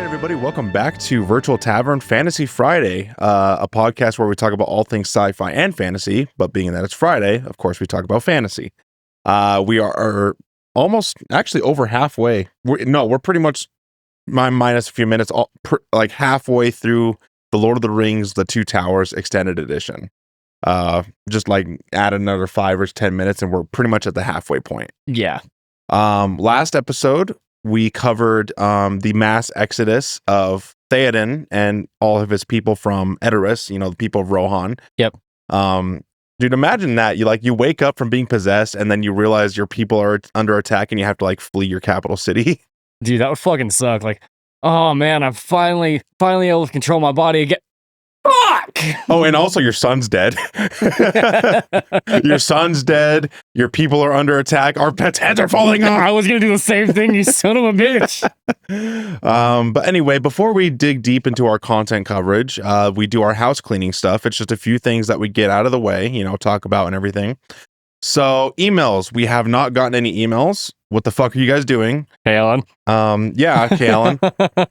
everybody. Welcome back to Virtual Tavern Fantasy Friday, a podcast where we talk about all things sci-fi and fantasy, but being that it's Friday, of course, we talk about fantasy. We are almost, actually over halfway. We're pretty much, minus a few minutes, like halfway through The Lord of the Rings, The Two Towers Extended Edition. Just like add another 5 or 10 minutes and we're pretty much at the halfway point. Yeah. Last episode, we covered the mass exodus of Theoden and all of his people from Edoras, the people of Rohan. Yep. Dude, imagine that. You wake up from being possessed and then you realize your people are under attack and you have to flee your capital city. Dude, that would fucking suck. Oh man, I'm finally able to control my body again. Fuck! Oh, and also your son's dead. Your son's dead. Your people are under attack. Our pets' heads are falling off. I was gonna do the same thing, you son of a bitch. But anyway, before we dig deep into our content coverage, we do our house cleaning stuff. It's just a few things that we get out of the way, talk about and everything. So emails, we have not gotten any emails. What the fuck are you guys doing? Hey, Alan. Yeah, okay, Alan.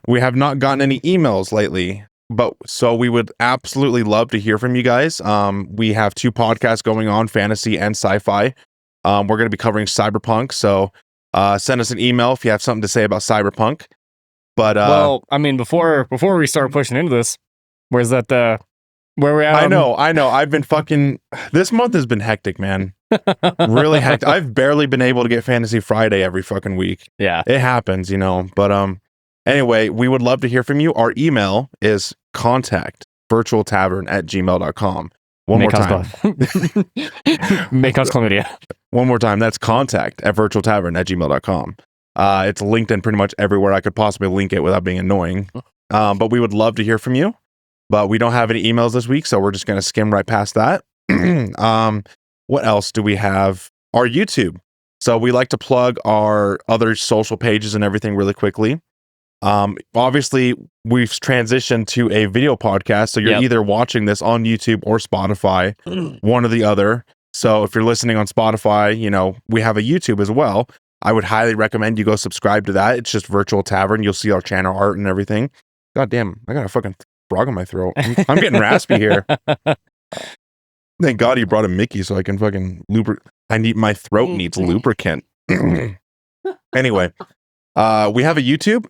We have not gotten any emails lately. But so we would absolutely love to hear from you guys. We have 2 podcasts going on, fantasy and sci-fi. We're going to be covering cyberpunk. So send us an email if you have something to say about cyberpunk. But well, I mean, before we start pushing into this, where we're at? I know. I've been this month has been hectic, man. Really hectic. I've barely been able to get Fantasy Friday every fucking week. Yeah. It happens, But anyway, we would love to hear from you. Our email is contact@virtualtavern@gmail.com. One more time. Make us chlamydia. One more time. That's contact@virtualtavern@gmail.com. It's linked in pretty much everywhere I could possibly link it without being annoying. But we would love to hear from you. But we don't have any emails this week, so we're just going to skim right past that. What else do we have? Our YouTube. So we like to plug our other social pages and everything really quickly. Obviously we've transitioned to a video podcast, so you're either watching this on YouTube or Spotify, one or the other. So if you're listening on Spotify, we have a YouTube as well. I would highly recommend you go subscribe to that. It's just Virtual Tavern. You'll see our channel art and everything. God damn, I got a fucking frog in my throat. I'm getting raspy here. Thank God he brought a Mickey so I can fucking my throat needs lubricant. Anyway, we have a YouTube.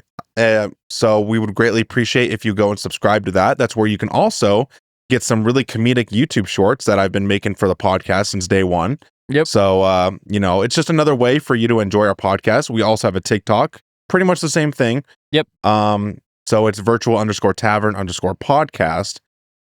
So we would greatly appreciate if you go and subscribe to that. That's where you can also get some really comedic YouTube shorts that I've been making for the podcast since day one. Yep. So, it's just another way for you to enjoy our podcast. We also have a TikTok, pretty much the same thing. Yep. So it's virtual_tavern_podcast.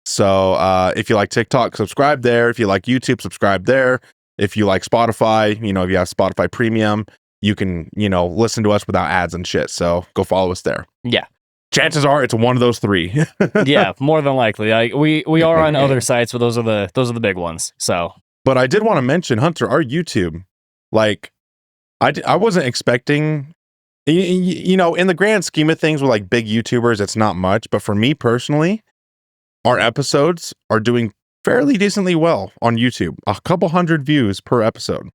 So, if you like TikTok, subscribe there. If you like YouTube, subscribe there. If you like Spotify, if you have Spotify Premium, you can, listen to us without ads and shit. So go follow us there. Yeah. Chances are it's one of those 3. Yeah, more than likely. We are on other sites, but those are the big ones. So, but I did want to mention, Hunter, our YouTube. I wasn't expecting, in the grand scheme of things with big YouTubers, it's not much. But for me personally, our episodes are doing fairly decently well on YouTube. A couple hundred views per episode.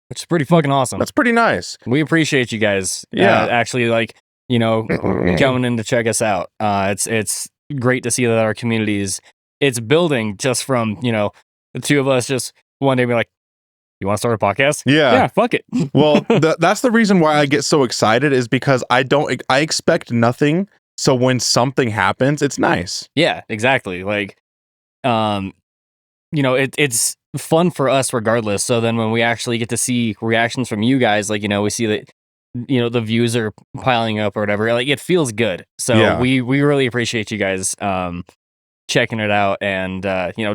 Which is pretty fucking awesome. That's pretty nice. We appreciate you guys. Yeah. Actually, coming in to check us out. It's great to see that our community it's building just from, the 2 of us just one day be like, you want to start a podcast? Yeah. Yeah, fuck it. Well, that's the reason why I get so excited is because I expect nothing. So when something happens, it's nice. Yeah, exactly. It's fun for us regardless. So then when we actually get to see reactions from you guys, we see that the views are piling up or whatever, it feels good. So yeah. we really appreciate you guys checking it out and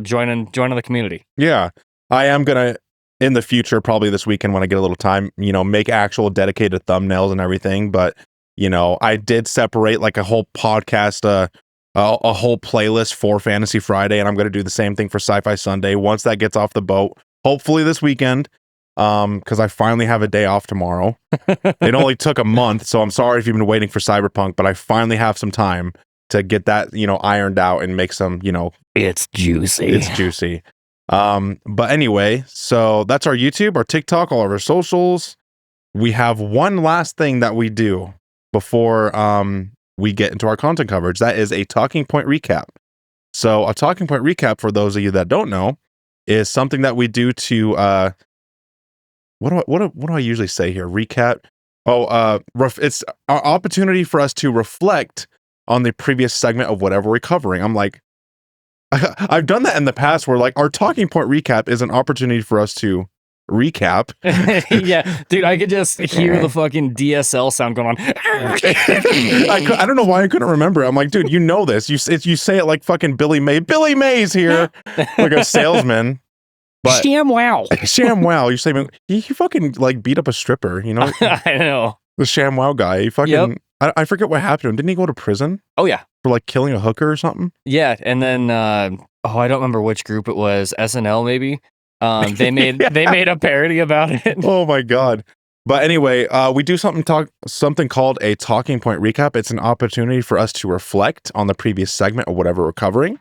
joining the community. Yeah. I am gonna in the future, probably this weekend when I get a little time, make actual dedicated thumbnails and everything. But I did separate a whole podcast a whole playlist for Fantasy Friday, and I'm going to do the same thing for Sci-Fi Sunday once that gets off the boat, hopefully this weekend, because I finally have a day off tomorrow. It only took a month, so I'm sorry if you've been waiting for Cyberpunk, but I finally have some time to get that, ironed out and make some, it's juicy. It's juicy. But anyway, so that's our YouTube, our TikTok, all of our socials. We have one last thing that we do before we get into our content coverage. That is a talking point recap. So a talking point recap, for those of you that don't know, is something that we do to what do I usually say here? Recap. It's an opportunity for us to reflect on the previous segment of whatever we're covering. I'm like, I've done that in the past where like our talking point recap is an opportunity for us to recap. Yeah, dude, I could just hear the fucking DSL sound going on. I don't know why I couldn't remember. I'm like, dude, you know this. You say it like fucking Billy Mays here, like a salesman. But ShamWow. You say he fucking like beat up a stripper, you know? I know. The ShamWow guy. He fucking I forget what happened to him. Didn't he go to prison? Oh yeah. For like killing a hooker or something? Yeah, and then I don't remember which group it was, SNL maybe. They made a parody about it. Oh my god. But anyway, we do something called a talking point recap. It's an opportunity for us to reflect on the previous segment of whatever we're covering.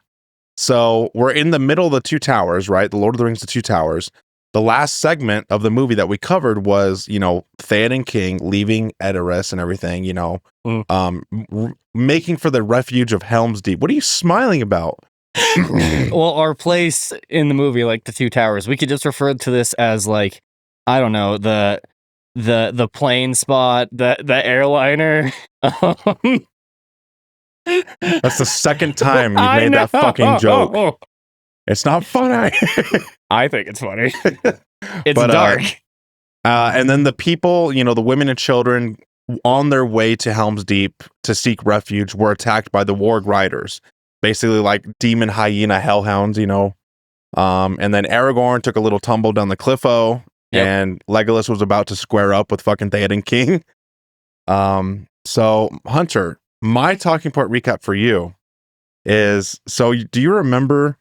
So we're in the middle of the Two Towers, right? The Lord of the Rings, the Two Towers. The last segment of the movie that we covered was, Theoden King leaving Edoras and everything, making for the refuge of Helm's Deep. What are you smiling about? Well, our place in the movie, like the Two Towers, we could just refer to this as like, I don't know, the plane spot, the airliner. That's the second time you've made that fucking joke. It's not funny. I think it's funny. It's dark. And then the people, the women and children on their way to Helm's Deep to seek refuge were attacked by the Warg Riders. Basically like demon hyena hellhounds, And then Aragorn took a little tumble down the cliffo, and Legolas was about to square up with fucking Theoden King. So Hunter, my talking point recap for you is, do you remember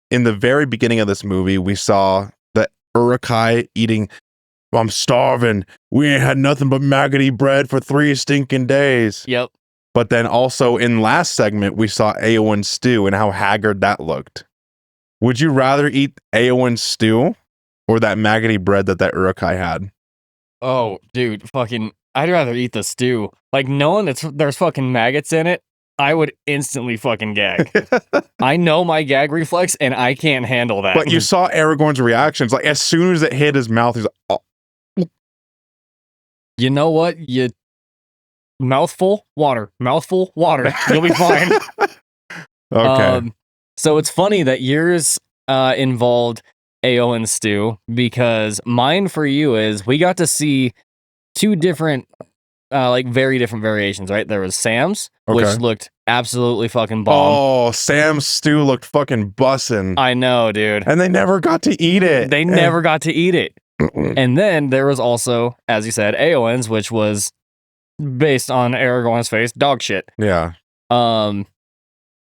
in the very beginning of this movie, we saw the Uruk-hai eating, I'm starving. We ain't had nothing but maggoty bread for 3 stinking days. Yep. But then also in last segment, we saw Eowyn's stew and how haggard that looked. Would you rather eat Eowyn's stew or that maggoty bread that Uruk-hai had? Oh, dude, I'd rather eat the stew. Like, knowing there's fucking maggots in it, I would instantly fucking gag. I know my gag reflex, and I can't handle that. But you saw Aragorn's reactions. Like, as soon as it hit his mouth, he's like, oh. You know what? Mouthful, water. You'll be fine. Okay. So it's funny that yours involved Eowyn stew, because mine for you is we got to see 2 different, very different variations, right? There was Sam's, which looked absolutely fucking bomb. Oh, Sam's stew looked fucking bussin'. I know, dude. And they never got to eat it. And then there was also, as you said, Eowyn's, which was based on Aragorn's face, dog shit. Yeah.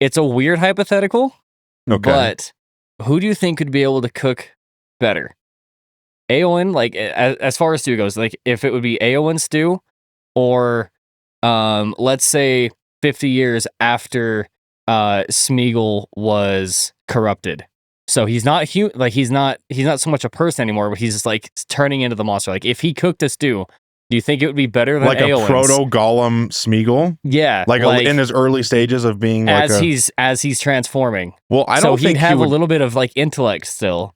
It's a weird hypothetical. Okay. But who do you think could be able to cook better? Eowyn, like as far as stew goes, like if it would be Eowyn stew, or let's say 50 years after Smeagol was corrupted. So he's not he's not so much a person anymore, but he's just like turning into the monster. Like if he cooked a stew, do you think it would be better than Eowyn's? A proto-Gollum Smeagol? Yeah. Like in his early stages of being as he's transforming. Well, I don't think he'd have a little bit of like intellect still.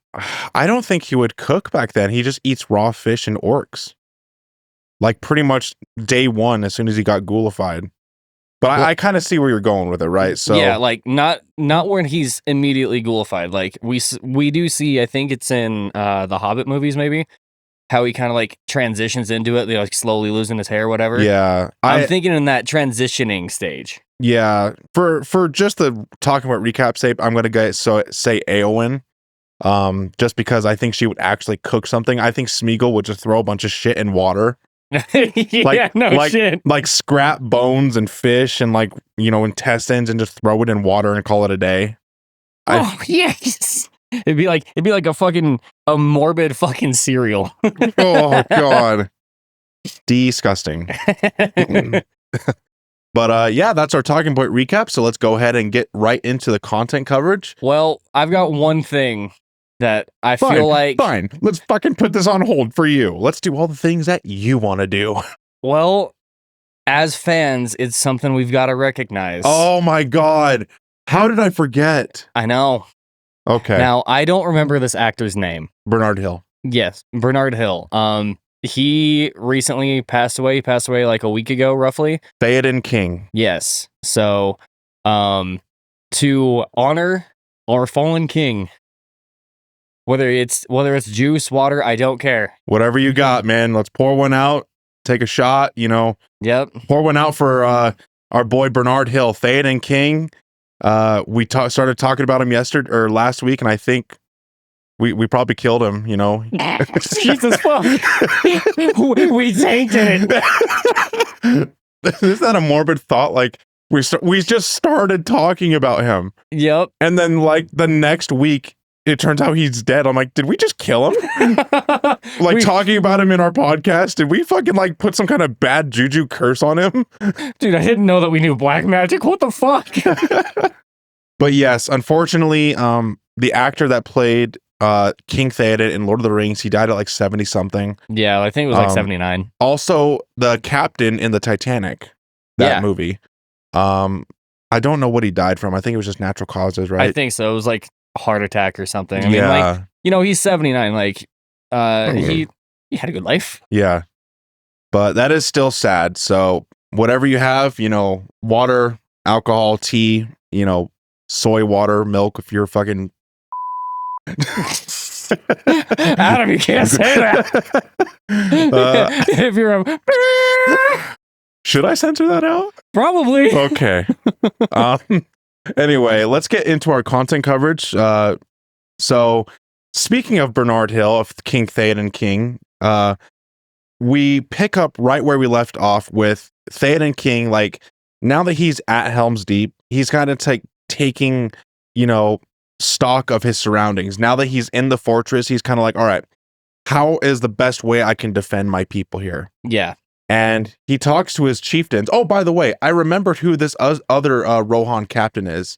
I don't think he would cook back then. He just eats raw fish and orcs. Like pretty much day one as soon as he got ghoulified. But I kind of see where you're going with it, right? So yeah, like not when he's immediately ghoulified. Like we do see, I think it's in the Hobbit movies maybe, how he kind of like transitions into it, like slowly losing his hair or whatever. Yeah. I'm thinking in that transitioning stage. Yeah. For just the talking about recap sake, I'm going to say Eowyn. Just because I think she would actually cook something. I think Smeagol would just throw a bunch of shit in water. Shit. Like scrap bones and fish and like, intestines and just throw it in water and call it a day. Yes. It'd be like a morbid fucking cereal. Oh god. Disgusting. But yeah, that's our talking point recap. So let's go ahead and get right into the content coverage. Well, I've got one thing that I feel like... Fine, let's fucking put this on hold for you. Let's do all the things that you want to do. Well, as fans, it's something we've got to recognize. Oh my God. How did I forget? I know. Okay. Now, I don't remember this actor's name. Bernard Hill. Yes, Bernard Hill. He recently passed away. He passed away like a week ago, roughly. Theoden King. Yes. So, to honor our fallen king, whether it's juice, water, I don't care. Whatever you got, man. Let's pour one out. Take a shot. Yep. Pour one out for our boy Bernard Hill, Theoden King. We started talking about him yesterday or last week, and I think we probably killed him. Jesus fuck. we tainted it. Is that a morbid thought? Like we just started talking about him. Yep. And then like the next week, it turns out he's dead. I'm like, did we just kill him? Talking about him in our podcast, did we fucking like put some kind of bad juju curse on him? Dude, I didn't know that we knew black magic. What the fuck? But yes, unfortunately, the actor that played King Theoden in Lord of the Rings, he died at like 70 something. Yeah, I think it was like 79. Also, the captain in the Titanic, that movie. I don't know what he died from. I think it was just natural causes, right? I think so. It was like heart attack or something. I mean, like, he's 79. Like, he had a good life. Yeah. But that is still sad. So whatever you have, water, alcohol, tea, soy water, milk, if you're fucking Adam, you can't say that. If you're a should I censor that out? Probably. Okay. Anyway, let's get into our content coverage. So speaking of Bernard Hill, of King Theoden King, we pick up right where we left off with Theoden King. Like, now that he's at Helm's Deep, he's kind of taking, stock of his surroundings. Now that he's in the fortress, he's kind of like, all right, how is the best way I can defend my people here? Yeah. And he talks to his chieftains. Oh, by the way, I remembered who this other Rohan captain is.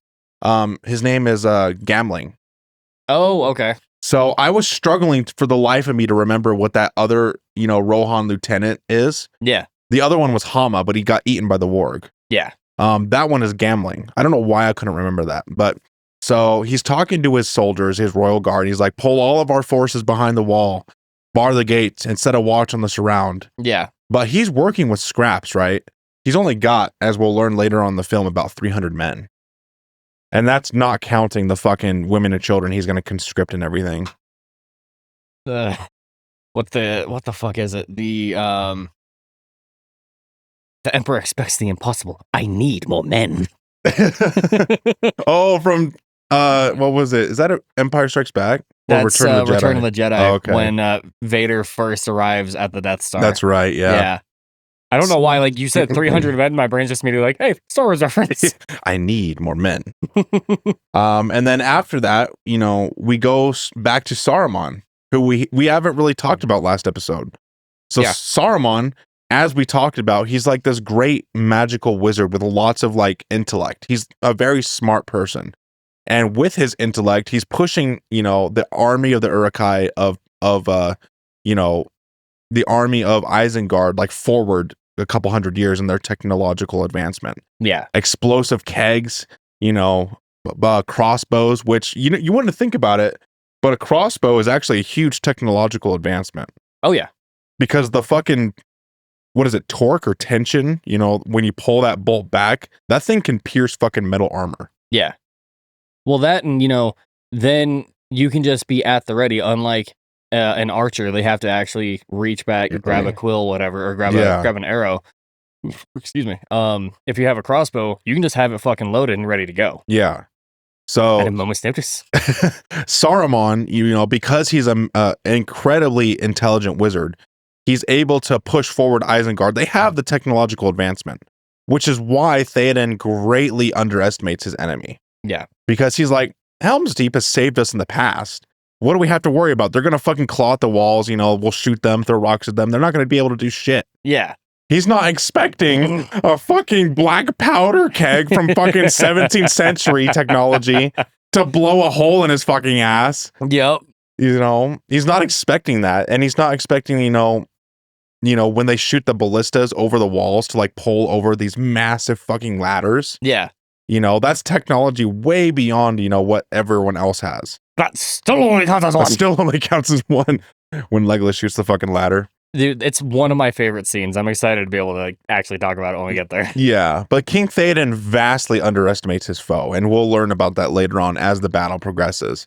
His name is Gamling. Oh, okay. So I was struggling for the life of me to remember what that other, Rohan lieutenant is. Yeah. The other one was Hama, but he got eaten by the warg. Yeah. That one is Gamling. I don't know why I couldn't remember that, but so he's talking to his soldiers, his royal guard. He's like, pull all of our forces behind the wall, bar the gates, and set a watch on the surround. Yeah. But he's working with scraps, right? He's only got, as we'll learn later on in the film, about 300 men. And that's not counting the fucking women and children he's going to conscript and everything. What the fuck is it? The Emperor expects the impossible. I need more men. Oh, from what was it? Is that Empire Strikes Back? Or that's Return of the Jedi. Oh, okay. When Vader first arrives at the Death Star. That's right. Yeah. I don't know why. Like you said, 300 men. My brain's just immediately like, "Hey, Star Wars reference." I need more men. And then after that, we go back to Saruman, who we haven't really talked about last episode. So Saruman, as we talked about, he's like this great magical wizard with lots of like intellect. He's a very smart person. And with his intellect, he's pushing, the army of the Uruk-hai of the army of Isengard, like forward a couple hundred years in their technological advancement. Yeah. Explosive kegs, crossbows, which, you wouldn't think about it, but a crossbow is actually a huge technological advancement. Oh, yeah. Because the fucking, what is it, torque or tension, when you pull that bolt back, that thing can pierce fucking metal armor. Yeah. Well, that and, then you can just be at the ready. Unlike an archer, they have to actually reach back, grab a quill, whatever, or grab an arrow. Excuse me. If you have a crossbow, you can just have it fucking loaded and ready to go. Yeah. So at a moment's notice. Saruman, because he's an incredibly intelligent wizard, he's able to push forward Isengard. They have the technological advancement, which is why Theoden greatly underestimates his enemy. Yeah. Because he's like, Helm's Deep has saved us in the past. What do we have to worry about? They're going to fucking claw at the walls, we'll shoot them, throw rocks at them. They're not going to be able to do shit. Yeah. He's not expecting a fucking black powder keg from fucking 17th century technology to blow a hole in his fucking ass. Yep. He's not expecting that. And he's not expecting, when they shoot the ballistas over the walls to like pull over these massive fucking ladders. Yeah. That's technology way beyond, what everyone else has. That still only counts as one. Still only counts as one when Legolas shoots the fucking ladder. Dude, it's one of my favorite scenes. I'm excited to be able to actually talk about it when we get there. Yeah, but King Theoden vastly underestimates his foe, and we'll learn about that later on as the battle progresses.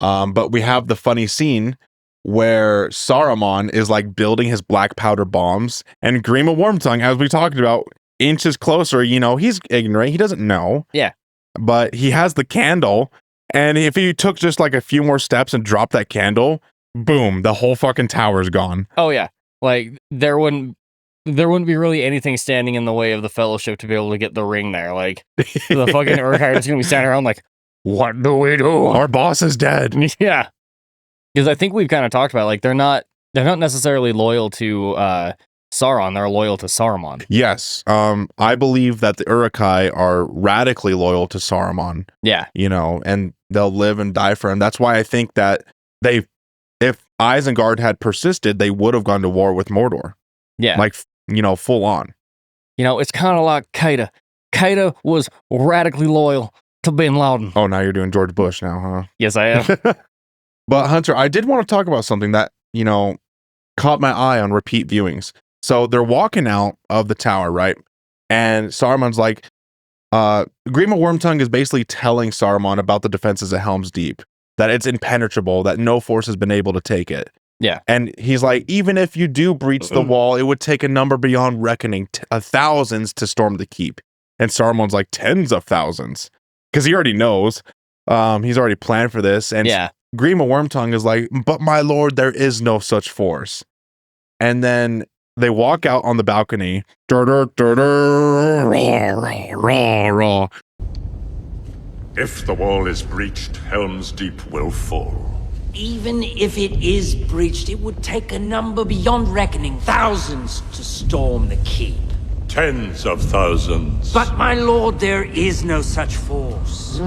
But we have the funny scene where Saruman is like building his black powder bombs, and Grima Wormtongue, as we talked about, inches closer. He's ignorant. He doesn't know. Yeah. But he has the candle, and if he took just like a few more steps and dropped that candle, boom, the whole fucking tower's gone. Oh, yeah. Like, there wouldn't be really anything standing in the way of the Fellowship to be able to get the ring there. Like, the fucking Urkhard is going to be standing around like, what do we do? Our boss is dead. Yeah. Because I think we've kind of talked about, like, they're not necessarily loyal to Sauron. They're loyal to Saruman. Yes. I believe that the Uruk-hai are radically loyal to Saruman. Yeah. And they'll live and die for him. That's why I think that if Isengard had persisted, they would have gone to war with Mordor. Yeah. Like, full on. It's kind of like Qaeda. Qaeda was radically loyal to Bin Laden. Oh, now you're doing George Bush now, huh? Yes, I am. But Hunter, I did want to talk about something that, caught my eye on repeat viewings. So they're walking out of the tower, right? And Saruman's like, Grima Wormtongue is basically telling Saruman about the defenses at Helm's Deep, that it's impenetrable, that no force has been able to take it. Yeah. And he's like, even if you do breach the wall, it would take a number beyond reckoning, thousands to storm the keep. And Saruman's like, tens of thousands. Because he already knows. He's already planned for this. And yeah. Grima Wormtongue is like, but my lord, there is no such force. And then they walk out on the balcony. If the wall is breached, Helm's Deep will fall. Even if it is breached, it would take a number beyond reckoning, thousands to storm the keep. Tens of thousands. But my lord, there is no such force.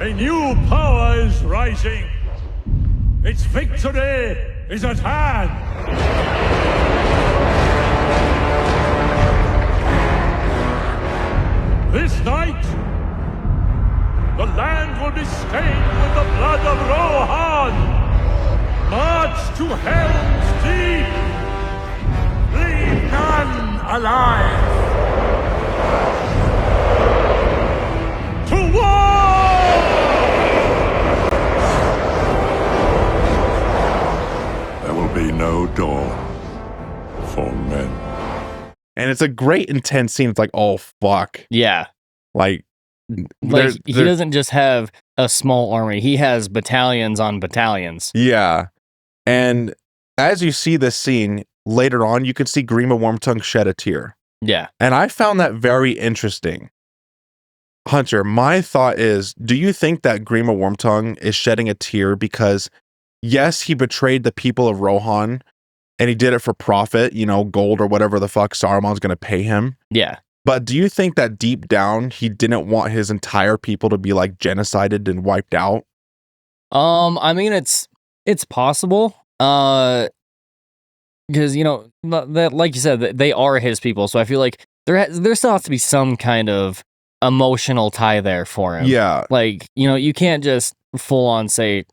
A new power is rising. Its victory is at hand. This night, the land will be stained with the blood of Rohan. March to Helm's Deep. Leave none alive. To war! There will be no dawn for men. And it's a great intense scene. It's like, oh fuck. Yeah. Like he doesn't just have a small army. He has battalions on battalions. Yeah. And as you see this scene later on, you can see Grima Wormtongue shed a tear. Yeah. And I found that very interesting. Hunter, my thought is, do you think that Grima Wormtongue is shedding a tear because, yes, he betrayed the people of Rohan, and he did it for profit, gold or whatever the fuck Saruman's going to pay him? Yeah. But do you think that deep down, he didn't want his entire people to be like genocided and wiped out? I mean, it's possible. Because, that, like you said, they are his people. So I feel like there still has to be some kind of emotional tie there for him. Yeah. Like, you can't just full on say,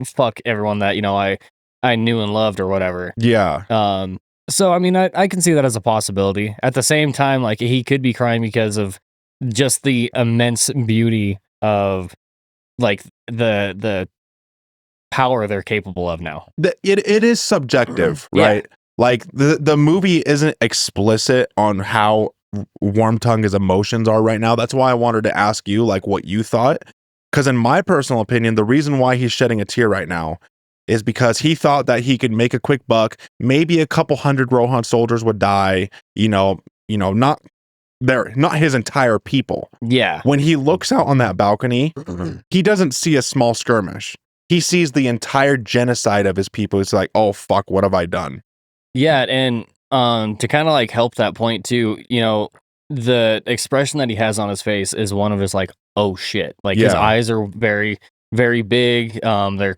fuck everyone that, I knew and loved or whatever. Yeah. So, I mean, I can see that as a possibility. At the same time, like, he could be crying because of just the immense beauty of, like, the power they're capable of now. It is subjective, right? Yeah. Like, the movie isn't explicit on how Wormtongue's emotions are right now. That's why I wanted to ask you, like, what you thought. Because in my personal opinion, the reason why he's shedding a tear right now is because he thought that he could make a quick buck. Maybe a couple hundred Rohan soldiers would die, not his entire people. Yeah. When he looks out on that balcony, he doesn't see a small skirmish. He sees the entire genocide of his people. It's like, oh fuck, what have I done? Yeah, and to kind of like help that point too, the expression that he has on his face is one of his like, oh shit. Like his eyes are very, very big. They're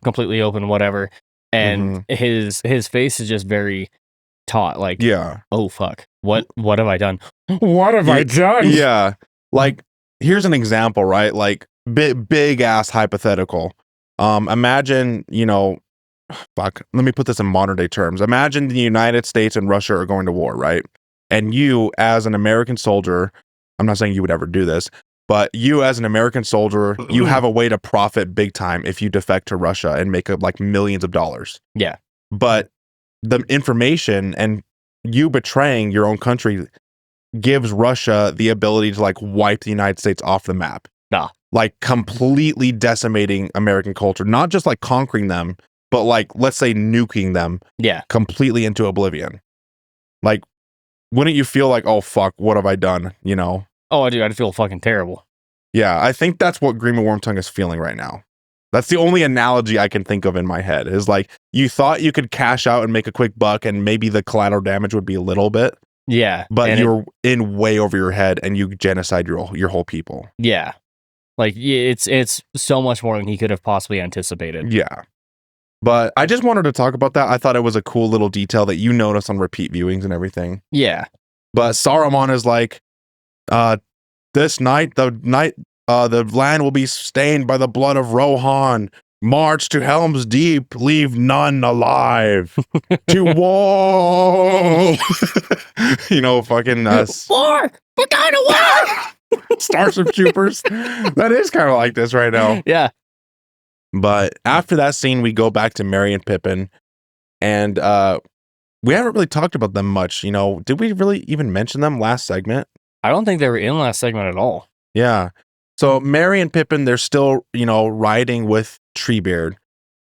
completely open, whatever. And his face is just very taut, like, oh fuck. What have I done? What have I done? Yeah. Like, here's an example, right? Like big ass hypothetical. Imagine, fuck, let me put this in modern day terms. Imagine the United States and Russia are going to war, right? And you, as an American soldier, I'm not saying you would ever do this, but you, as an American soldier, you have a way to profit big time if you defect to Russia and make up like millions of dollars. Yeah. But the information and you betraying your own country gives Russia the ability to like wipe the United States off the map. Nah. Like completely decimating American culture, not just like conquering them, but like, let's say nuking them completely into oblivion. Like, wouldn't you feel like, oh fuck, what have I done? Oh, dude, I'd feel fucking terrible. Yeah, I think that's what Grima Wormtongue is feeling right now. That's the only analogy I can think of in my head, is like, you thought you could cash out and make a quick buck and maybe the collateral damage would be a little bit. Yeah. But you're in way over your head and you genocide your whole people. Yeah. Like, it's so much more than he could have possibly anticipated. Yeah. But I just wanted to talk about that. I thought it was a cool little detail that you notice on repeat viewings and everything. Yeah. But Saruman is like, this night, the land will be stained by the blood of Rohan. March to Helm's Deep, leave none alive. To war. Fucking war. We're going to war. Starship Troopers. That is kind of like this right now. Yeah. But after that scene, we go back to Merry and Pippin, and we haven't really talked about them much. Did we really even mention them last segment? I don't think they were in last segment at all. Yeah. So Merry and Pippin, they're still, riding with Treebeard,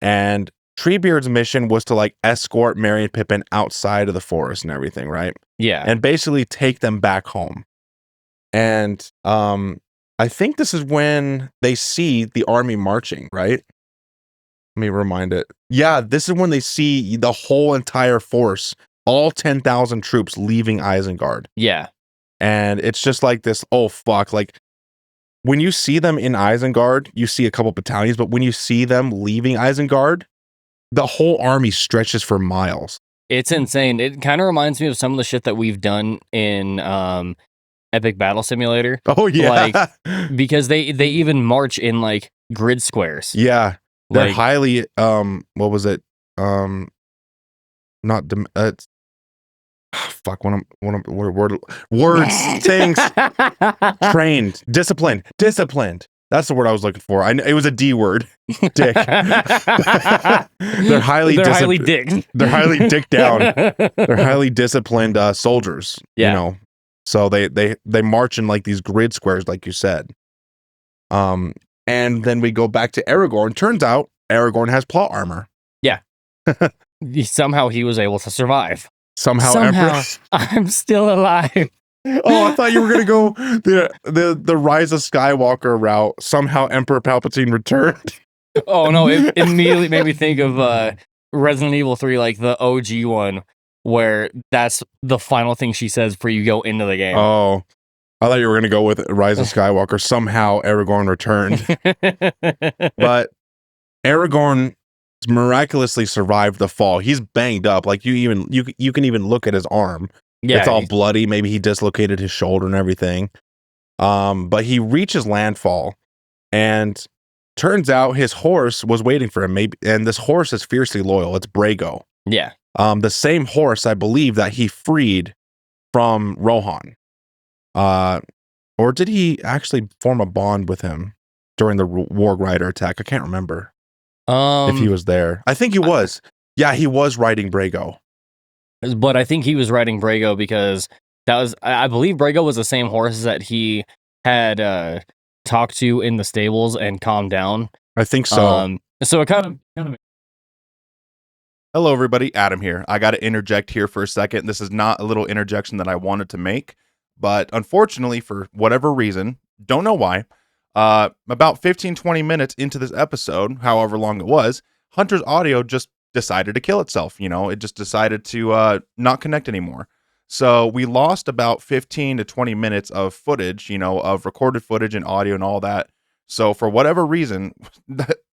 and Treebeard's mission was to like escort Merry and Pippin outside of the forest and everything, right? Yeah. And basically take them back home. And I think this is when they see the army marching, right? Let me remind it. Yeah, this is when they see the whole entire force, all 10,000 troops leaving Isengard. Yeah. And it's just like this, oh fuck, like when you see them in Isengard, you see a couple battalions, but when you see them leaving Isengard, the whole army stretches for miles. It's insane. It kind of reminds me of some of the shit that we've done in Epic Battle Simulator. Oh yeah. Like, because they even march in like grid squares. Yeah. They're like, highly what was it? Not fuck, words things trained, disciplined. That's the word I was looking for. It was a D word. Dick. They're highly dicked. They're highly dicked down. They're highly disciplined soldiers. Yeah. So they march in like these grid squares, like you said. And then we go back to Aragorn. Turns out Aragorn has plot armor. Yeah. Somehow he was able to survive. Somehow I'm still alive. Oh, I thought you were gonna go the Rise of Skywalker route. Somehow Emperor Palpatine returned. Oh no! It immediately made me think of Resident Evil 3, like the OG one, where that's the final thing she says before you go into the game. Oh, I thought you were gonna go with Rise of Skywalker. Somehow Aragorn returned, but Aragorn miraculously survived the fall. He's banged up. Like you can even look at his arm. Yeah, it's all bloody. Maybe he dislocated his shoulder and everything. But he reaches landfall, and turns out his horse was waiting for him. And this horse is fiercely loyal. It's Brago. Yeah. The same horse, I believe, that he freed from Rohan. Or did he actually form a bond with him during the Warg Rider attack? I can't remember if he was there. I think he was. Yeah, he was riding Brago. But I think he was riding Brago because I believe Brago was the same horse that he had talked to in the stables and calmed down. I think so. So it kind of. Hello, everybody. Adam here. I got to interject here for a second. This is not a little interjection that I wanted to make, but unfortunately, for whatever reason, don't know why, about 15-20 minutes into this episode, however long it was, Hunter's audio just decided to kill itself. It just decided to not connect anymore. So we lost about 15 to 20 minutes of footage, of recorded footage and audio and all that. So for whatever reason,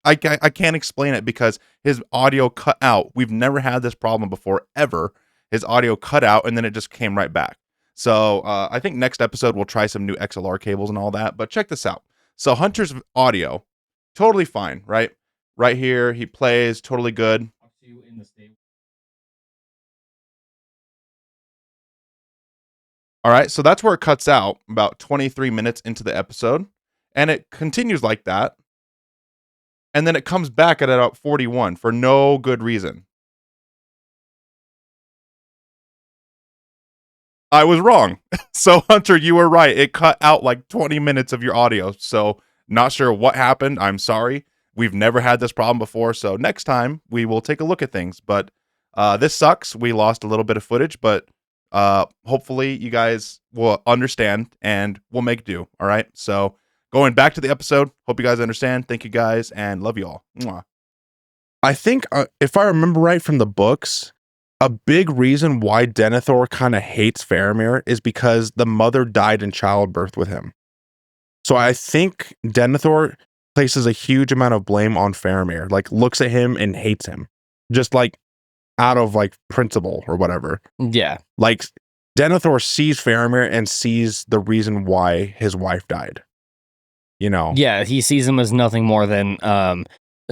I can't explain it because his audio cut out. We've never had this problem before, ever. His audio cut out and then it just came right back. So I think next episode we'll try some new XLR cables and all that. But check this out. So Hunter's audio, totally fine, right? Right here, he plays, totally good. All right, so that's where it cuts out about 23 minutes into the episode. And it continues like that. And then it comes back at about 41 for no good reason. I was wrong. So Hunter, you were right. It cut out like 20 minutes of your audio. So not sure what happened. I'm sorry. We've never had this problem before. So next time we will take a look at things. But this sucks. We lost a little bit of footage, but hopefully you guys will understand and we'll make do. All right. So going back to the episode, hope you guys understand. Thank you guys and love you all. Mwah. I think if I remember right from the books, a big reason why Denethor kind of hates Faramir is because the mother died in childbirth with him. So I think Denethor places a huge amount of blame on Faramir, like looks at him and hates him, just like out of like principle or whatever. Yeah. Like Denethor sees Faramir and sees the reason why his wife died. Yeah, he sees him as nothing more than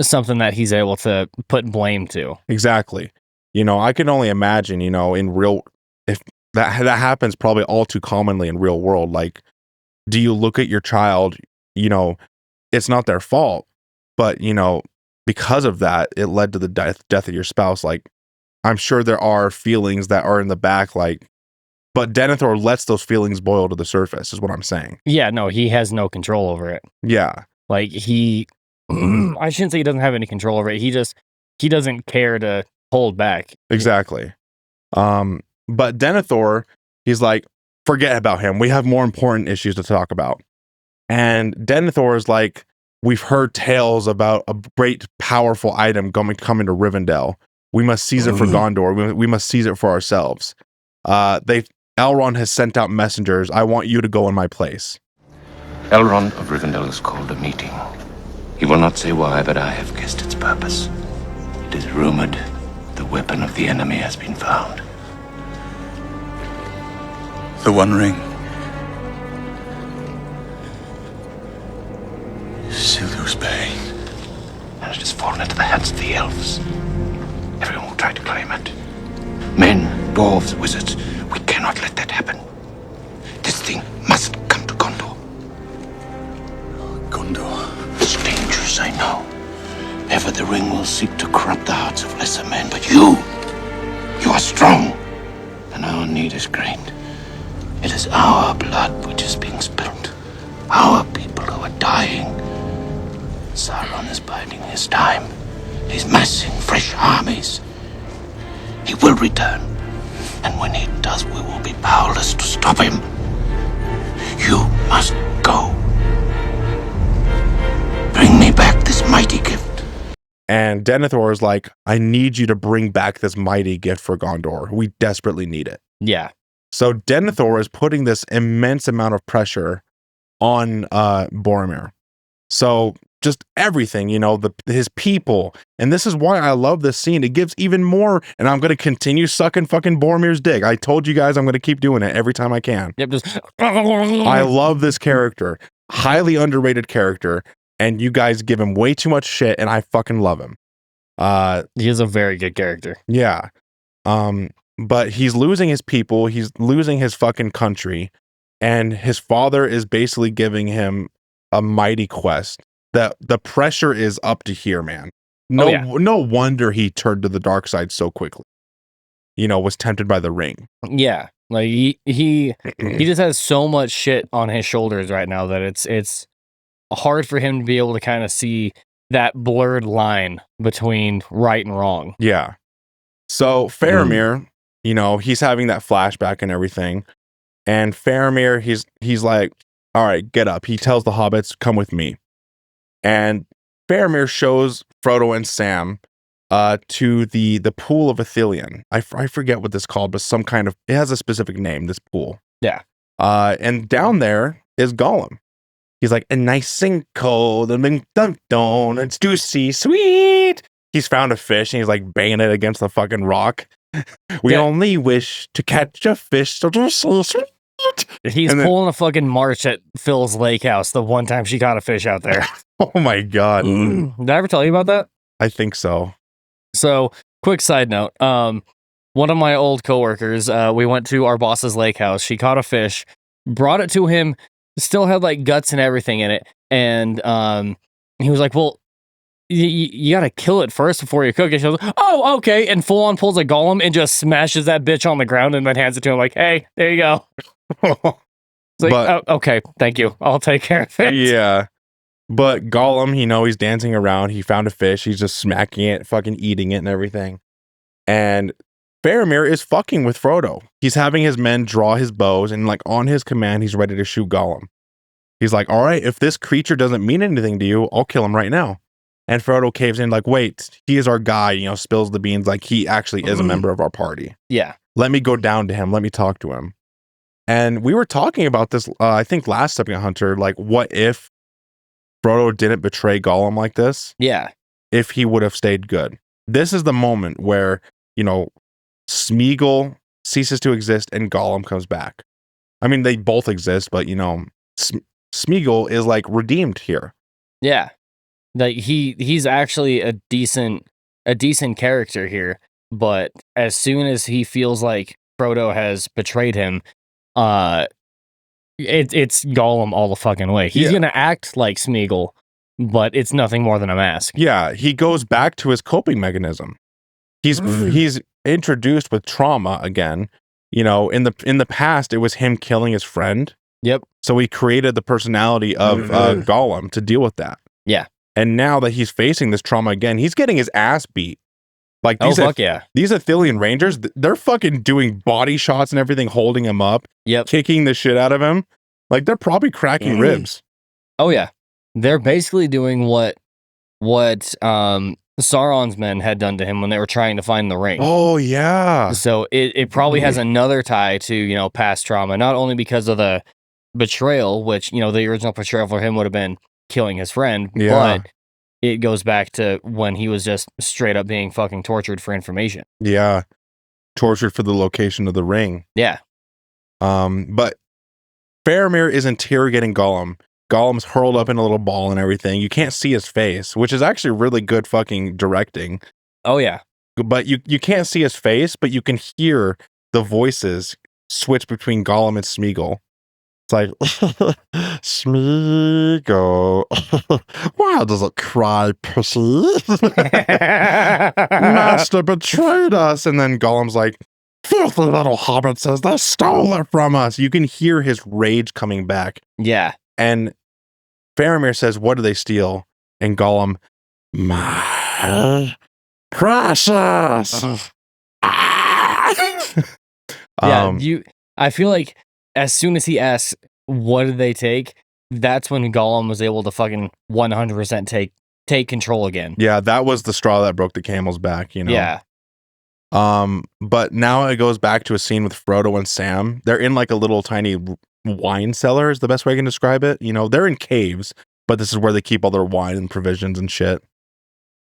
something that he's able to put blame to. Exactly. I can only imagine, if that happens probably all too commonly in real world. Like, do you look at your child, it's not their fault, but, because of that, it led to the death of your spouse. Like, I'm sure there are feelings that are in the back, like, but Denethor lets those feelings boil to the surface, is what I'm saying. Yeah, no, he has no control over it. Yeah. Like, I shouldn't say he doesn't have any control over it. He doesn't care to hold back. Exactly. But Denethor, he's like, forget about him. We have more important issues to talk about. And Denethor is like, we've heard tales about a great, powerful item coming to Rivendell. We must seize it for Gondor. We must seize it for ourselves. Elrond has sent out messengers. I want you to go in my place. Elrond of Rivendell has called a meeting. He will not say why, but I have guessed its purpose. It is rumored the weapon of the enemy has been found. The One Ring. Isildur's Bane. And it has fallen into the hands of the elves. Everyone will try to claim it. Men, dwarves, wizards. We cannot let that happen. This thing must come to Gondor. Gondor. It's dangerous, I know. Ever the ring will seek to corrupt the hearts of lesser men, but you are strong, and our need is great. It is our blood which is being spilled, our people who are dying. Sauron is biding his time. He's massing fresh armies. He will return, and when he does, we will be powerless to stop him. You must go. Bring me back this mighty gift. And Denethor is like, I need you to bring back this mighty gift for Gondor. We desperately need it. Yeah. So Denethor is putting this immense amount of pressure on Boromir. So just everything, his people. And this is why I love this scene. It gives even more, and I'm going to continue sucking fucking Boromir's dick. I told you guys I'm going to keep doing it every time I can. Yep. Just I love this character. Highly underrated character. And you guys give him way too much shit, and I fucking love him. He is a very good character. Yeah. But he's losing his people. He's losing his fucking country. And his father is basically giving him a mighty quest. The pressure is up to here, man. No wonder he turned to the dark side so quickly. Was tempted by the ring. Yeah. Like he just has so much shit on his shoulders right now that it's hard for him to be able to kind of see that blurred line between right and wrong. Yeah. So Faramir, he's having that flashback and everything. And Faramir, he's like, all right, get up. He tells the hobbits, come with me. And Faramir shows Frodo and Sam to the pool of Ithilien. I forget what this is called, but some kind of, it has a specific name, this pool. Yeah. And down there is Gollum. He's like, and nice and cold, and don't, it's juicy, sweet. He's found a fish, and he's like banging it against the fucking rock. We only wish to catch a fish. He's pulling a fucking march at Phil's lake house the one time she caught a fish out there. Oh my God. Did I ever tell you about that? I think so. So, quick side note. One of my old coworkers, we went to our boss's lake house. She caught a fish, brought it to him, still had like guts and everything in it. And he was like, well, you gotta kill it first before you cook it. She was like, oh, okay. And full on pulls a Gollum and just smashes that bitch on the ground and then hands it to him like, hey, there you go. It's like, oh, okay, thank you. I'll take care of it. Yeah. But Gollum, he's dancing around. He found a fish. He's just smacking it, fucking eating it and everything. And Faramir is fucking with Frodo. He's having his men draw his bows, and like on his command, he's ready to shoot Gollum. He's like, all right, if this creature doesn't mean anything to you, I'll kill him right now. And Frodo caves in like, wait, he is our guy, spills the beans. Like he actually is a member of our party. Yeah. Let me go down to him. Let me talk to him. And we were talking about this, I think last Stepping Hunter, like what if Frodo didn't betray Gollum like this? Yeah. If he would have stayed good. This is the moment where, Smeagol ceases to exist and Gollum comes back. I mean, they both exist, but, Smeagol is like redeemed here. Yeah. Like he's actually a decent character here, but as soon as he feels like Frodo has betrayed him, it's Gollum all the fucking way. He's gonna act like Smeagol, but it's nothing more than a mask. Yeah, he goes back to his coping mechanism. He's introduced with trauma again. In the past, it was him killing his friend. Yep. So he created the personality of Gollum to deal with that. Yeah. And now that he's facing this trauma again, he's getting his ass beat. Like these these Ithilien Rangers, they're fucking doing body shots and everything, holding him up, kicking the shit out of him. Like they're probably cracking ribs. Oh yeah, they're basically doing what Sauron's men had done to him when they were trying to find the ring. Oh yeah. So it probably has another tie to past trauma, not only because of the betrayal, which the original betrayal for him would have been killing his friend, but it goes back to when he was just straight up being fucking tortured for information. Yeah. Tortured for the location of the ring. Yeah. But Faramir is interrogating Gollum. Gollum's hurled up in a little ball and everything. You can't see his face, which is actually really good fucking directing. Oh yeah. But you can't see his face, but you can hear the voices switch between Gollum and Smeagol. It's like, Smeagol, why does it cry, pussy? Master betrayed us. And then Gollum's like, filthy little hobbit says they stole it from us. You can hear his rage coming back. Yeah. And Faramir says, what do they steal? And Gollum, my precious. I feel like as soon as he asks, what did they take? That's when Gollum was able to fucking 100% take control again. Yeah, that was the straw that broke the camel's back, Yeah. But now it goes back to a scene with Frodo and Sam. They're in like a little tiny wine cellar is the best way I can describe it. They're in caves, but this is where they keep all their wine and provisions and shit.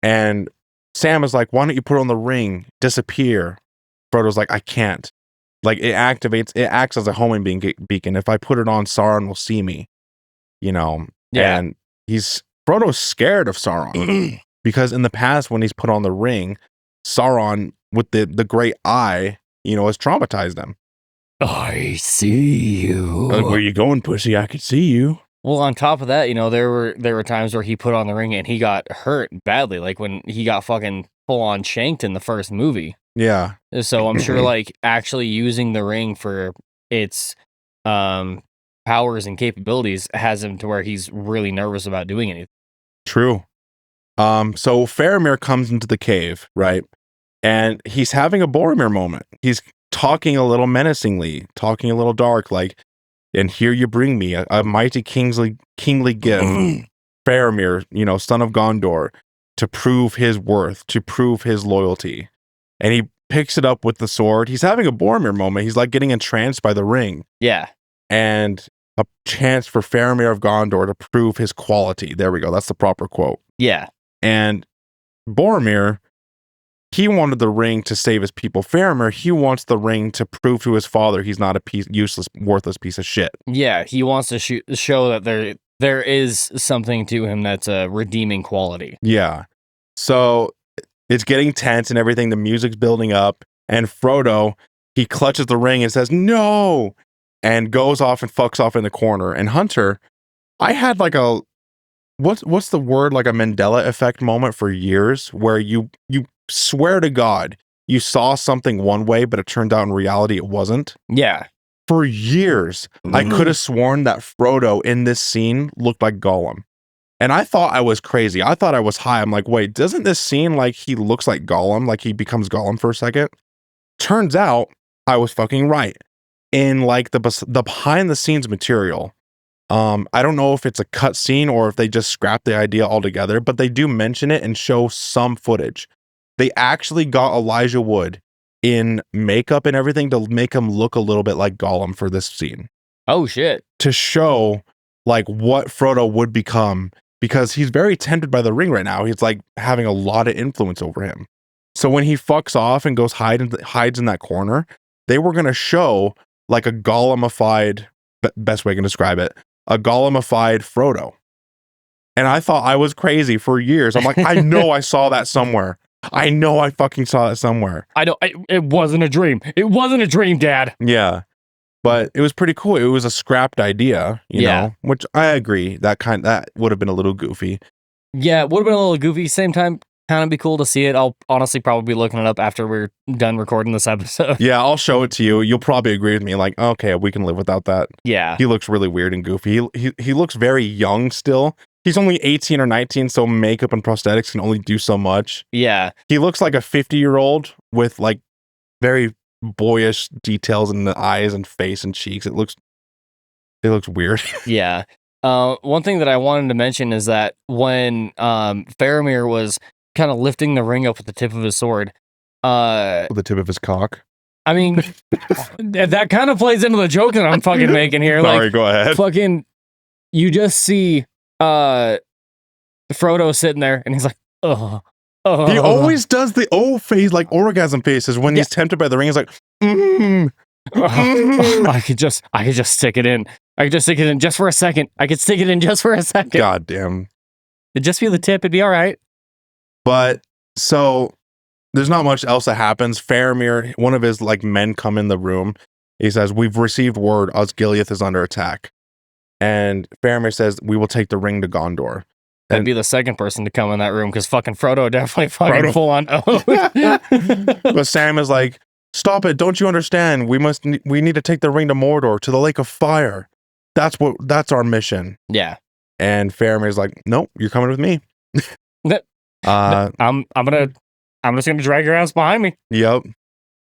And Sam is like, why don't you put on the ring? Disappear. Frodo's like, I can't. Like it acts as a homing beacon. If I put it on, Sauron will see me. Yeah. And Frodo's scared of Sauron because in the past when he's put on the ring, Sauron with the great eye, has traumatized them. I see you. Where you going, pussy? I could see you. Well, on top of that, there were times where he put on the ring and he got hurt badly, like when he got fucking full on shanked in the first movie. Yeah. So I'm sure like actually using the ring for its powers and capabilities has him to where he's really nervous about doing anything. True. So Faramir comes into the cave, right? And he's having a Boromir moment. He's talking a little menacingly, talking a little dark, like, and here you bring me a mighty kingly gift, Faramir, son of Gondor, to prove his worth, to prove his loyalty. And he picks it up with the sword. He's having a Boromir moment. He's like getting entranced by the ring. Yeah. And a chance for Faramir of Gondor to prove his quality. There we go. That's the proper quote. Yeah. And Boromir, he wanted the ring to save his people. Faramir, he wants the ring to prove to his father he's not a useless, worthless piece of shit. Yeah, he wants to show that there is something to him that's a redeeming quality. Yeah. So it's getting tense and everything. The music's building up. And Frodo, he clutches the ring and says, no! And goes off and fucks off in the corner. And Hunter, I had like a, what's the word? Like a Mandela effect moment for years where you swear to God, you saw something one way, but it turned out in reality it wasn't. Yeah. For years, I could have sworn that Frodo in this scene looked like Gollum. And I thought I was crazy. I thought I was high. I'm like, wait, doesn't this seem like he looks like Gollum? Like he becomes Gollum for a second? Turns out I was fucking right. In like the behind the scenes material, I don't know if it's a cut scene or if they just scrapped the idea altogether, but they do mention it and show some footage. They actually got Elijah Wood in makeup and everything to make him look a little bit like Gollum for this scene. Oh shit. To show like what Frodo would become, because he's very tempted by the ring right now. He's like having a lot of influence over him. So when he fucks off and goes hides in that corner, they were going to show like a Gollumified, best way I can describe it, a Gollumified Frodo. And I thought I was crazy for years. I'm like, I know I saw that somewhere. I know I fucking saw that somewhere. It wasn't a dream. It wasn't a dream, Dad. Yeah. But it was pretty cool. It was a scrapped idea, you know, which I agree. That would have been a little goofy. Yeah, it would have been a little goofy. Same time, kind of be cool to see it. I'll honestly probably be looking it up after we're done recording this episode. Yeah, I'll show it to you. You'll probably agree with me. Like, okay, we can live without that. Yeah. He looks really weird and goofy. He looks very young still. He's only 18 or 19, so makeup and prosthetics can only do so much. Yeah. He looks like a 50-year-old with like very boyish details in the eyes and face and cheeks. It looks weird. Yeah. One thing that I wanted to mention is that when Faramir was kind of lifting the ring up with the tip of his sword, with the tip of his cock. I mean, that kind of plays into the joke that I'm fucking making here. Sorry, like, go ahead. Fucking, you just see Frodo sitting there, and he's like, oh. He always does the face, like orgasm faces when he's tempted by the ring. He's like, I could just stick it in. I could just stick it in just for a second. I could stick it in just for a second. God damn. It'd just be the tip. It'd be all right. But so there's not much else that happens. Faramir, one of his like men come in the room. He says, we've received word Osgiliath is under attack. And Faramir says, we will take the ring to Gondor. That'd be the second person to come in that room because fucking Frodo definitely fucking full on. But Sam is like, stop it. Don't you understand? We need to take the ring to Mordor, to the Lake of Fire. That's our mission. Yeah. And Faramir's like, nope, you're coming with me. I'm just gonna drag your ass behind me. Yep.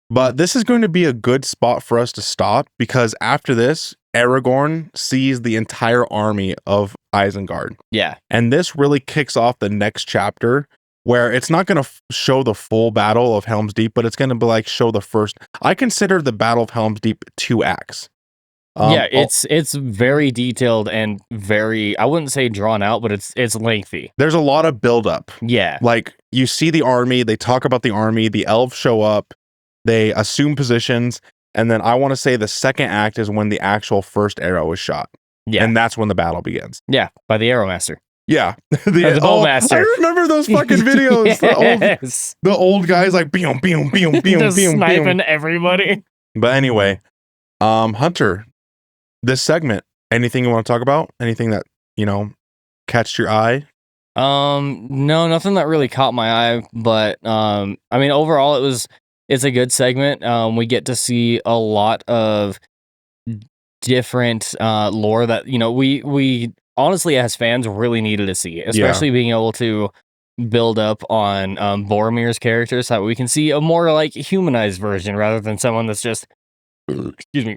But this is going to be a good spot for us to stop because after this, Aragorn sees the entire army of Isengard. Yeah. And this really kicks off the next chapter where it's not going to show the full battle of Helm's Deep, but it's going to be like show the first. I consider the Battle of Helm's Deep 2 acts. Yeah, it's very detailed and very, I wouldn't say drawn out, but it's lengthy. There's a lot of buildup. Yeah. Like you see the army, they talk about the army, the elves show up, they assume positions, and then I want to say the second act is when the actual first arrow is shot. Yeah. And that's when the battle begins. Yeah, by the Arrow Master. Yeah. The Bowmaster. I remember those fucking videos. Yes. The old guys like boom, boom, boom, boom, just boom, sniping everybody. But anyway, Hunter, this segment, anything you want to talk about? Anything that, catched your eye? No, nothing that really caught my eye, but I mean overall it's a good segment. We get to see a lot of different lore that, we honestly as fans really needed to see, especially being able to build up on Boromir's character so that we can see a more like humanized version rather than someone that's just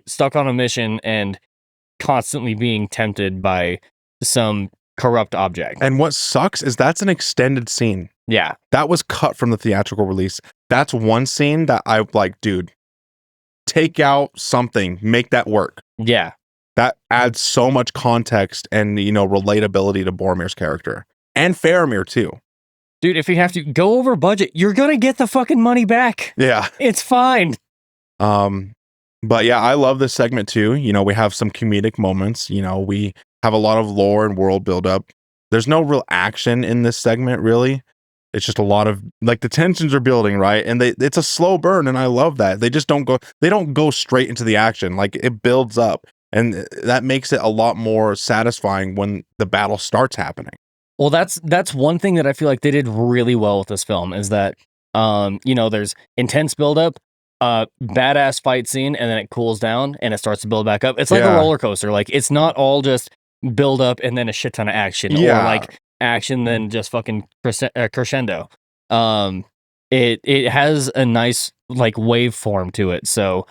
stuck on a mission and constantly being tempted by some corrupt object. And what sucks is that's an extended scene. Yeah. That was cut from the theatrical release. That's one scene that I like, dude, take out something, make that work. Yeah. That adds so much context and, relatability to Boromir's character. And Faramir, too. Dude, if you have to go over budget, you're going to get the fucking money back. Yeah. It's fine. But yeah, I love this segment, too. We have some comedic moments. We have a lot of lore and world buildup. There's no real action in this segment, really. It's just a lot of, like, the tensions are building, right? And it's a slow burn, and I love that. They don't go straight into the action. Like, it builds up. And that makes it a lot more satisfying when the battle starts happening. Well, that's one thing that I feel like they did really well with this film is that, there's intense buildup, badass fight scene, and then it cools down and it starts to build back up. It's like a roller coaster. Like, it's not all just build up and then a shit ton of action, or like action then just fucking crescendo. It has a nice like waveform to it. So,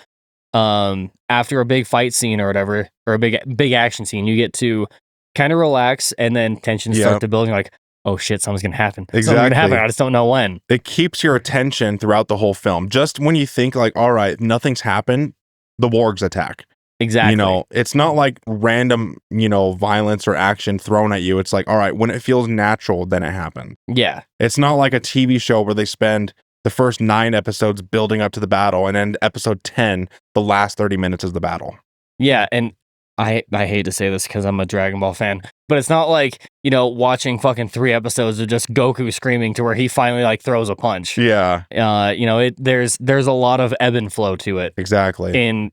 after a big fight scene or whatever, or a big action scene, you get to kind of relax, and then tensions start to build. You're like, oh shit, something's gonna happen. Exactly. Something's gonna happen. I just don't know when. It keeps your attention throughout the whole film. Just when you think like, all right, nothing's happened, the wargs attack. Exactly. It's not like random, violence or action thrown at you. It's like, all right, when it feels natural, then it happens. Yeah. It's not like a TV show where they spend the first 9 episodes building up to the battle, and then episode 10, the last 30 minutes is the battle. Yeah, and I hate to say this because I'm a Dragon Ball fan, but it's not like, watching fucking 3 episodes of just Goku screaming to where he finally like throws a punch. Yeah. There's a lot of ebb and flow to it. Exactly. In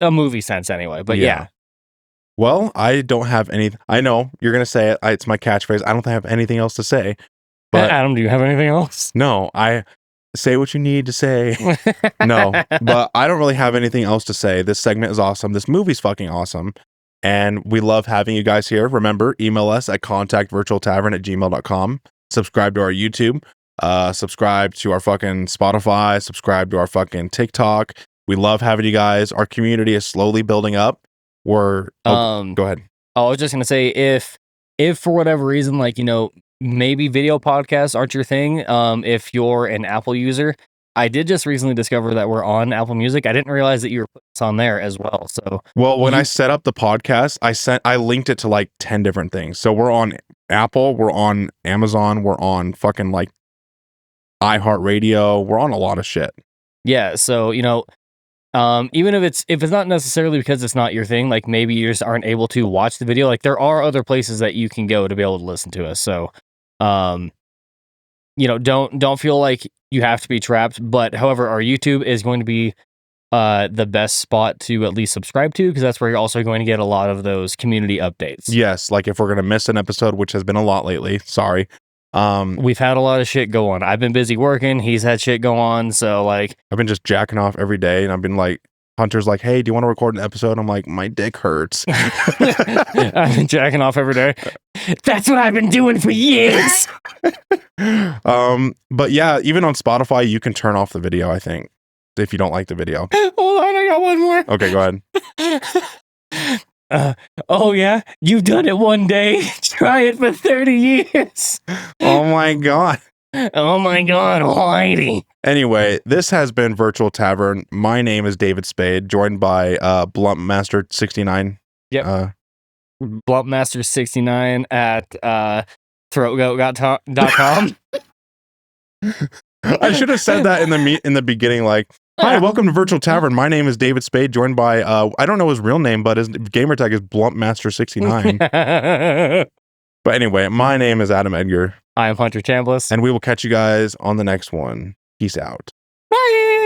a movie sense anyway, but yeah. Well, I don't have any. I know you're going to say it. It's my catchphrase. I don't have anything else to say. But Adam, do you have anything else? No, I say what you need to say. No, but I don't really have anything else to say. This segment is awesome. This movie's fucking awesome. And we love having you guys here. Remember, email us at contactvirtualtavern@gmail.com. Subscribe to our YouTube. Subscribe to our fucking Spotify. Subscribe to our fucking TikTok. We love having you guys. Our community is slowly building up. Go ahead. I was just gonna say, if for whatever reason, like, maybe video podcasts aren't your thing, if you're an Apple user, I did just recently discover that we're on Apple Music. I didn't realize that you were putting this on there as well. So, well, when I set up the podcast, I linked it to like 10 different things. So we're on Apple, we're on Amazon, we're on fucking like iHeartRadio, we're on a lot of shit. Yeah, so even if it's not necessarily because it's not your thing, like maybe you just aren't able to watch the video, like there are other places that you can go to be able to listen to us. So, don't feel like you have to be trapped. But however, our YouTube is going to be the best spot to at least subscribe to, because that's where you're also going to get a lot of those community updates. Yes, like if we're gonna miss an episode, which has been a lot lately. Sorry. We've had a lot of shit go on. I've been busy working. He's had shit go on. So like, I've been just jacking off every day, and I've been like, Hunter's like, hey, do you want to record an episode? I'm like, my dick hurts. I've been jacking off every day. That's what I've been doing for years. But yeah, even on Spotify, you can turn off the video, I think, if you don't like the video. Hold on, I got one more. Okay, go ahead. Oh yeah, you've done it one day. Try it for 30 years. Oh my god. Oh my god, Whitey. Anyway, this has been Virtual Tavern. My name is David Spade, joined by Bluntmaster69. Yep. Bluntmaster69 at throatgoat.com. I should have said that in the beginning, like, hi, welcome to Virtual Tavern. My name is David Spade, joined by I don't know his real name, but his gamer tag is Bluntmaster69. But anyway, my name is Adam Edgar. I am Hunter Chambliss. And we will catch you guys on the next one. Peace out. Bye.